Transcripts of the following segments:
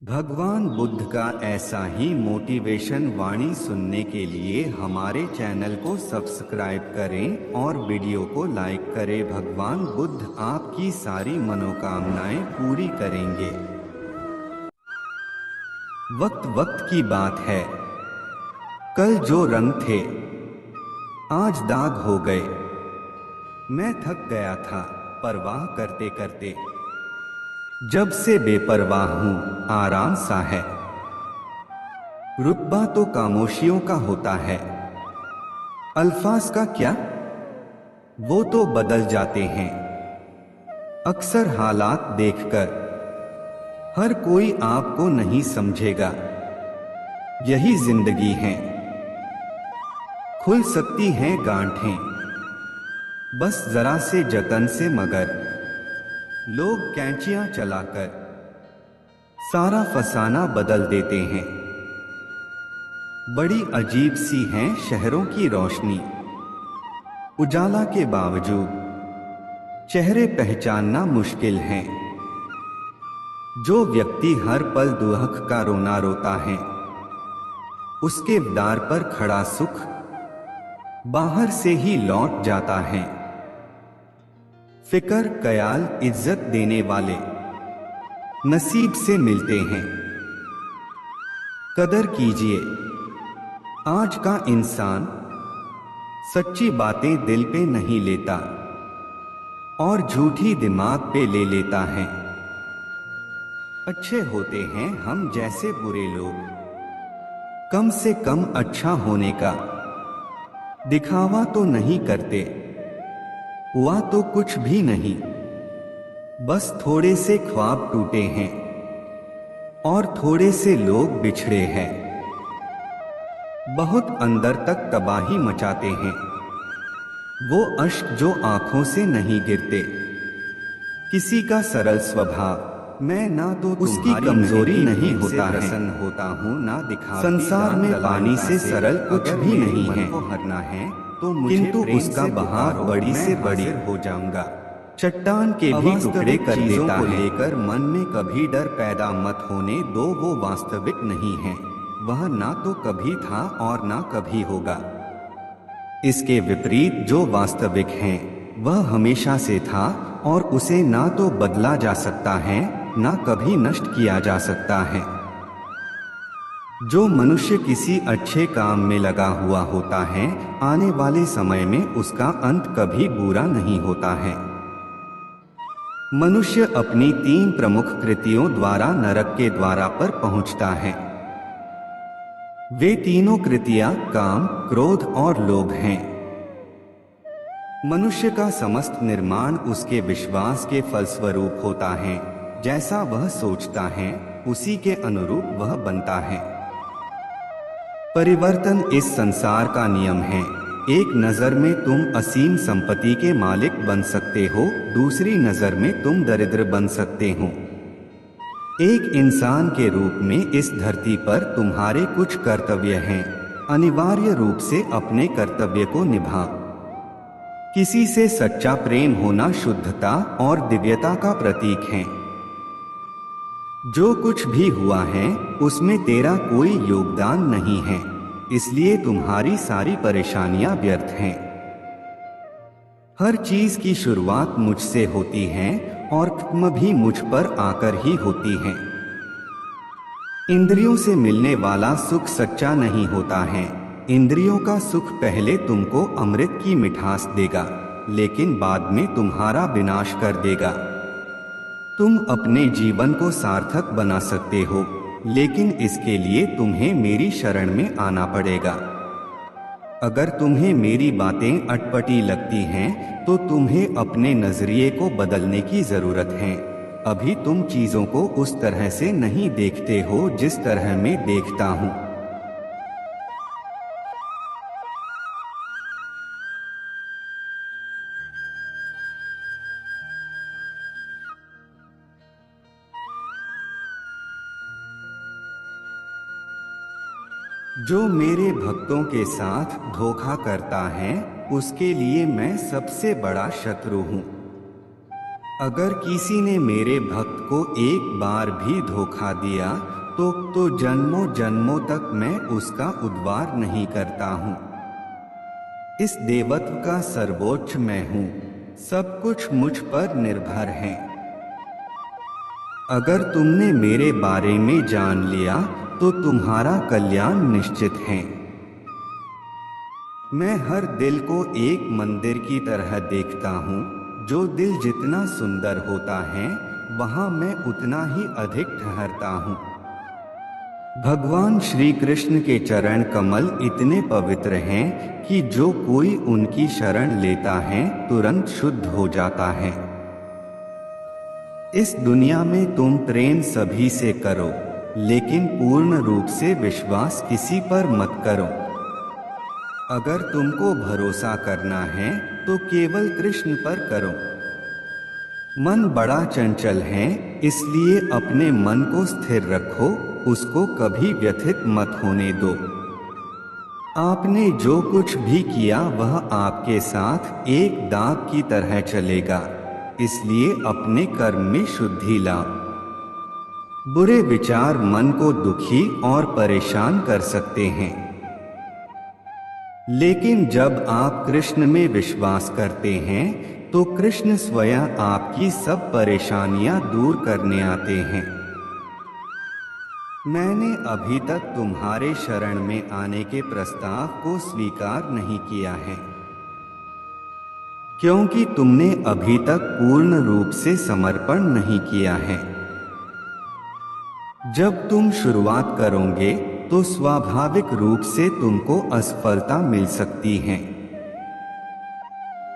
भगवान बुद्ध का ऐसा ही मोटिवेशन वाणी सुनने के लिए हमारे चैनल को सब्सक्राइब करें और वीडियो को लाइक करें। भगवान बुद्ध आपकी सारी मनोकामनाएं पूरी करेंगे। वक्त वक्त की बात है, कल जो रंग थे आज दाग हो गए। मैं थक गया था परवाह करते करते, जब से बेपरवाह हूं आराम सा है। रुतबा तो खामोशियों का होता है, अल्फाज का क्या, वो तो बदल जाते हैं। अक्सर हालात देखकर हर कोई आपको नहीं समझेगा, यही जिंदगी है। खुल सकती हैं गांठें बस जरा से जतन से, मगर लोग कैंचियां चलाकर सारा फसाना बदल देते हैं। बड़ी अजीब सी है शहरों की रोशनी, उजाला के बावजूद चेहरे पहचानना मुश्किल है। जो व्यक्ति हर पल दुहक का रोना रोता है, उसके द्वार पर खड़ा सुख बाहर से ही लौट जाता है। फिकर ख्याल इज्जत देने वाले नसीब से मिलते हैं। कदर कीजिए, आज का इंसान सच्ची बातें दिल पे नहीं लेता और झूठी दिमाग पे ले लेता है। अच्छे होते हैं हम जैसे बुरे लोग, कम से कम अच्छा होने का दिखावा तो नहीं करते। हुआ तो कुछ भी नहीं, बस थोड़े से ख्वाब टूटे हैं और थोड़े से लोग बिछड़े हैं। बहुत अंदर तक तबाही मचाते हैं वो अश्क जो आंखों से नहीं गिरते। किसी का सरल स्वभाव मैं ना तो उसकी कमजोरी नहीं होता है, प्रसन्न होता हूँ ना दिखा। संसार में पानी से सरल कुछ भी नहीं है, हरना है तो किंतु उसका बहाव बड़ी से बड़ी हो जाऊंगा। चट्टान के भी टुकड़े कर देता है। लेकर मन में कभी डर पैदा मत होने दो, वो वास्तविक नहीं है। वह ना तो कभी था और ना कभी होगा। इसके विपरीत जो वास्तविक है वह हमेशा से था और उसे ना तो बदला जा सकता है ना कभी नष्ट किया जा सकता है। जो मनुष्य किसी अच्छे काम में लगा हुआ होता है, आने वाले समय में उसका अंत कभी बुरा नहीं होता है। मनुष्य अपनी 3 प्रमुख कृतियों द्वारा नरक के द्वारा पर पहुंचता है। वे तीनों कृतियां काम, क्रोध और लोभ हैं। मनुष्य का समस्त निर्माण उसके विश्वास के फलस्वरूप होता है। जैसा वह सोचता है उसी के अनुरूप वह बनता है। परिवर्तन इस संसार का नियम है। एक नजर में तुम असीम संपत्ति के मालिक बन सकते हो, दूसरी नजर में तुम दरिद्र बन सकते हो। एक इंसान के रूप में इस धरती पर तुम्हारे कुछ कर्तव्य हैं। अनिवार्य रूप से अपने कर्तव्य को निभाओ। किसी से सच्चा प्रेम होना शुद्धता और दिव्यता का प्रतीक है। जो कुछ भी हुआ है उसमें तेरा कोई योगदान नहीं है, इसलिए तुम्हारी सारी परेशानियां व्यर्थ हैं। हर चीज की शुरुआत मुझसे होती है और खत्म भी मुझ पर आकर ही होती है। इंद्रियों से मिलने वाला सुख सच्चा नहीं होता है। इंद्रियों का सुख पहले तुमको अमृत की मिठास देगा, लेकिन बाद में तुम्हारा विनाश कर देगा। तुम अपने जीवन को सार्थक बना सकते हो, लेकिन इसके लिए तुम्हें मेरी शरण में आना पड़ेगा। अगर तुम्हें मेरी बातें अटपटी लगती हैं, तो तुम्हें अपने नजरिए को बदलने की जरूरत है। अभी तुम चीजों को उस तरह से नहीं देखते हो जिस तरह मैं देखता हूँ। जो मेरे भक्तों के साथ धोखा करता है उसके लिए मैं सबसे बड़ा शत्रु हूँ। अगर किसी ने मेरे भक्त को एक बार भी धोखा दिया तो जन्मों जन्मों तक मैं उसका उद्धार नहीं करता हूँ। इस देवत्व का सर्वोच्च मैं हूँ, सब कुछ मुझ पर निर्भर है। अगर तुमने मेरे बारे में जान लिया तो तुम्हारा कल्याण निश्चित है। मैं हर दिल को एक मंदिर की तरह देखता हूँ। जो दिल जितना सुंदर होता है वहाँ मैं उतना ही अधिक ठहरता हूँ। भगवान श्री कृष्ण के चरण कमल इतने पवित्र हैं कि जो कोई उनकी शरण लेता है तुरंत शुद्ध हो जाता है। इस दुनिया में तुम प्रेम सभी से करो, लेकिन पूर्ण रूप से विश्वास किसी पर मत करो। अगर तुमको भरोसा करना है तो केवल कृष्ण पर करो। मन बड़ा चंचल है, इसलिए अपने मन को स्थिर रखो, उसको कभी व्यथित मत होने दो। आपने जो कुछ भी किया वह आपके साथ एक दाग की तरह चलेगा, इसलिए अपने कर्म में शुद्धि लाओ। बुरे विचार मन को दुखी और परेशान कर सकते हैं, लेकिन जब आप कृष्ण में विश्वास करते हैं तो कृष्ण स्वयं आपकी सब परेशानियां दूर करने आते हैं। मैंने अभी तक तुम्हारे शरण में आने के प्रस्ताव को स्वीकार नहीं किया है, क्योंकि तुमने अभी तक पूर्ण रूप से समर्पण नहीं किया है। जब तुम शुरुआत करोगे तो स्वाभाविक रूप से तुमको असफलता मिल सकती है।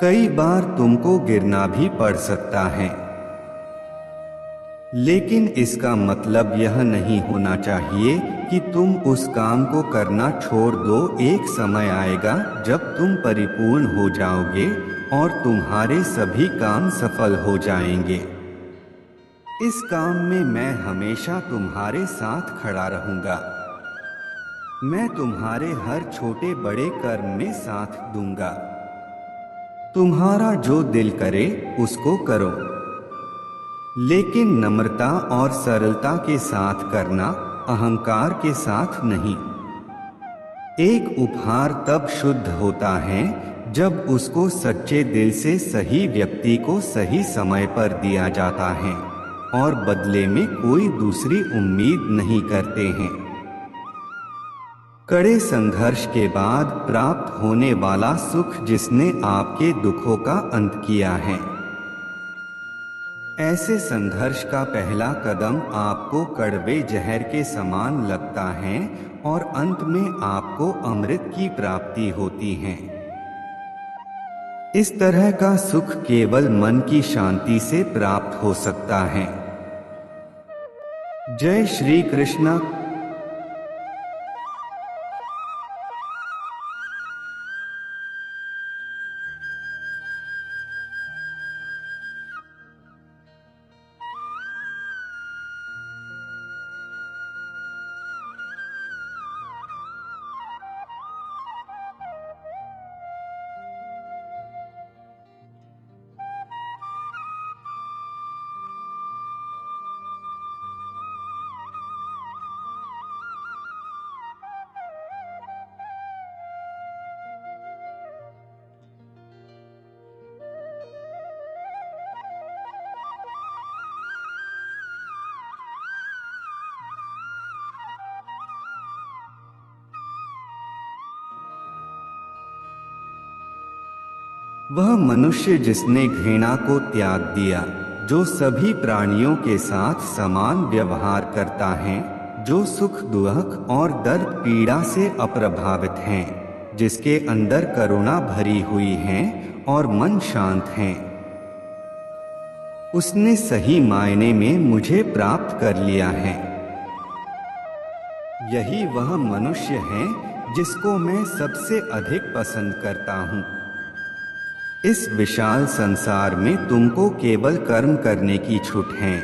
कई बार तुमको गिरना भी पड़ सकता है, लेकिन इसका मतलब यह नहीं होना चाहिए कि तुम उस काम को करना छोड़ दो। एक समय आएगा जब तुम परिपूर्ण हो जाओगे और तुम्हारे सभी काम सफल हो जाएंगे। इस काम में मैं हमेशा तुम्हारे साथ खड़ा रहूंगा। मैं तुम्हारे हर छोटे बड़े कर्म में साथ दूंगा। तुम्हारा जो दिल करे उसको करो, लेकिन नम्रता और सरलता के साथ करना, अहंकार के साथ नहीं। एक उपहार तब शुद्ध होता है जब उसको सच्चे दिल से सही व्यक्ति को सही समय पर दिया जाता है और बदले में कोई दूसरी उम्मीद नहीं करते हैं। कड़े संघर्ष के बाद प्राप्त होने वाला सुख जिसने आपके दुखों का अंत किया है। ऐसे संघर्ष का पहला कदम आपको कड़वे जहर के समान लगता है और अंत में आपको अमृत की प्राप्ति होती है। इस तरह का सुख केवल मन की शांति से प्राप्त हो सकता है। जय श्री कृष्ण। वह मनुष्य जिसने घृणा को त्याग दिया, जो सभी प्राणियों के साथ समान व्यवहार करता है, जो सुख दुख और दर्द पीड़ा से अप्रभावित हैं, जिसके अंदर करुणा भरी हुई है और मन शांत है, उसने सही मायने में मुझे प्राप्त कर लिया है। यही वह मनुष्य है जिसको मैं सबसे अधिक पसंद करता हूँ। इस विशाल संसार में तुमको केवल कर्म करने की छूट है।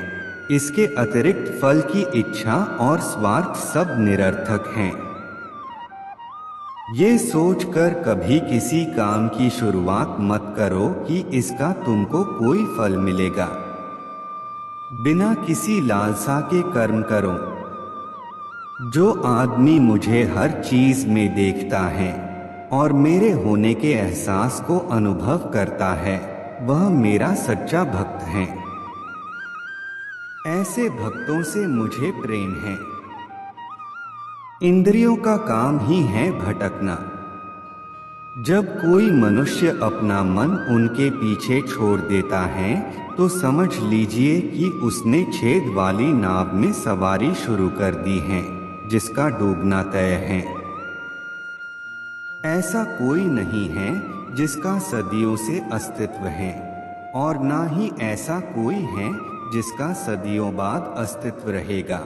इसके अतिरिक्त फल की इच्छा और स्वार्थ सब निरर्थक हैं। ये सोचकर कभी किसी काम की शुरुआत मत करो कि इसका तुमको कोई फल मिलेगा। बिना किसी लालसा के कर्म करो। जो आदमी मुझे हर चीज में देखता है और मेरे होने के एहसास को अनुभव करता है, वह मेरा सच्चा भक्त है। ऐसे भक्तों से मुझे प्रेम है। इंद्रियों का काम ही है भटकना। जब कोई मनुष्य अपना मन उनके पीछे छोड़ देता है तो समझ लीजिए कि उसने छेद वाली नाव में सवारी शुरू कर दी है, जिसका डूबना तय है। ऐसा कोई नहीं है जिसका सदियों से अस्तित्व है, और ना ही ऐसा कोई है जिसका सदियों बाद अस्तित्व रहेगा।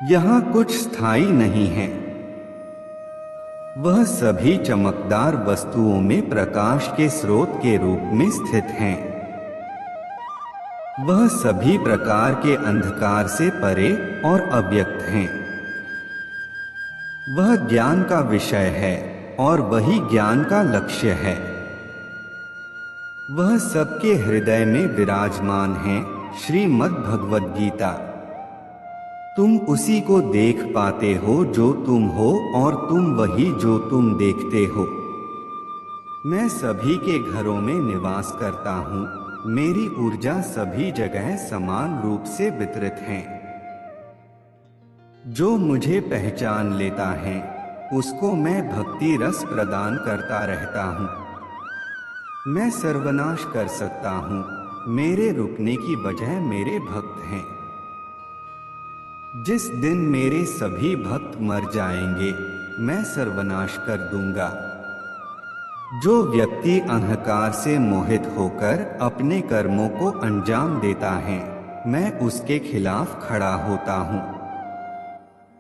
यहाँ कुछ स्थायी नहीं है। वह सभी चमकदार वस्तुओं में प्रकाश के स्रोत के रूप में स्थित हैं। वह सभी प्रकार के अंधकार से परे और अव्यक्त हैं। वह ज्ञान का विषय है और वही ज्ञान का लक्ष्य है। वह सबके हृदय में विराजमान है। श्रीमद् भगवद गीता। तुम उसी को देख पाते हो जो तुम हो, और तुम वही जो तुम देखते हो। मैं सभी के घरों में निवास करता हूँ। मेरी ऊर्जा सभी जगह समान रूप से वितरित है। जो मुझे पहचान लेता है उसको मैं भक्ति रस प्रदान करता रहता हूँ। मैं सर्वनाश कर सकता हूँ। मेरे रुकने की वजह मेरे भक्त हैं। जिस दिन मेरे सभी भक्त मर जाएंगे, मैं सर्वनाश कर दूंगा। जो व्यक्ति अहंकार से मोहित होकर अपने कर्मों को अंजाम देता है, मैं उसके खिलाफ खड़ा होता हूँ।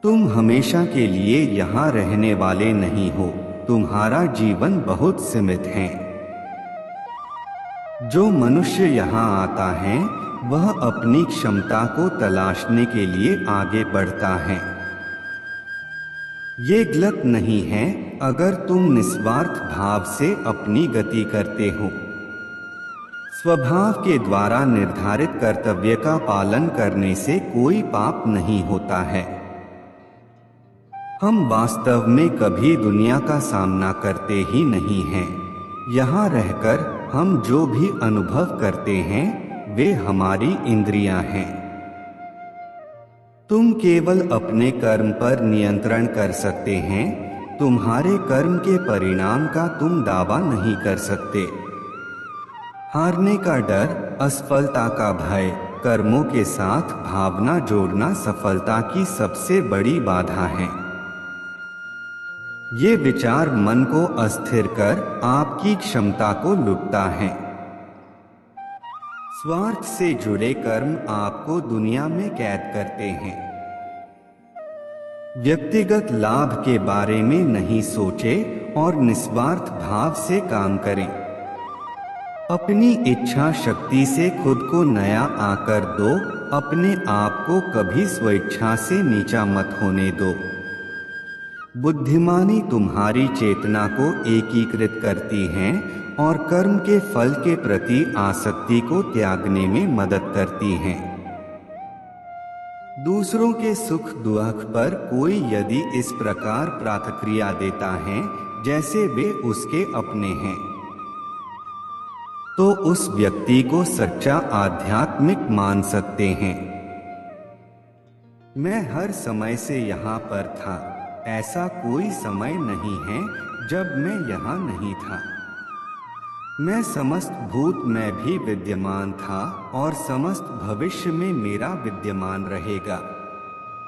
तुम हमेशा के लिए यहाँ रहने वाले नहीं हो। तुम्हारा जीवन बहुत सीमित है। जो मनुष्य यहाँ आता है वह अपनी क्षमता को तलाशने के लिए आगे बढ़ता है। ये गलत नहीं है अगर तुम निस्वार्थ भाव से अपनी गति करते हो। स्वभाव के द्वारा निर्धारित कर्तव्य का पालन करने से कोई पाप नहीं होता है। हम वास्तव में कभी दुनिया का सामना करते ही नहीं हैं। यहाँ रहकर हम जो भी अनुभव करते हैं वे हमारी इंद्रियां हैं। तुम केवल अपने कर्म पर नियंत्रण कर सकते हैं। तुम्हारे कर्म के परिणाम का तुम दावा नहीं कर सकते। हारने का डर, असफलता का भय, कर्मों के साथ भावना जोड़ना सफलता की सबसे बड़ी बाधा है। ये विचार मन को अस्थिर कर आपकी क्षमता को लुटता है। स्वार्थ से जुड़े कर्म आपको दुनिया में कैद करते हैं। व्यक्तिगत लाभ के बारे में नहीं सोचे और निस्वार्थ भाव से काम करें। अपनी इच्छा शक्ति से खुद को नया आकर दो। अपने आप को कभी स्वेच्छा से नीचा मत होने दो। बुद्धिमानी तुम्हारी चेतना को एकीकृत करती है और कर्म के फल के प्रति आसक्ति को त्यागने में मदद करती है। दूसरों के सुख दुख पर कोई यदि इस प्रकार प्रतिक्रिया देता है जैसे वे उसके अपने हैं, तो उस व्यक्ति को सच्चा आध्यात्मिक मान सकते हैं। मैं हर समय से यहाँ पर था। ऐसा कोई समय नहीं है जब मैं यहाँ नहीं था। मैं समस्त भूत में भी विद्यमान था और समस्त भविष्य में मेरा विद्यमान रहेगा।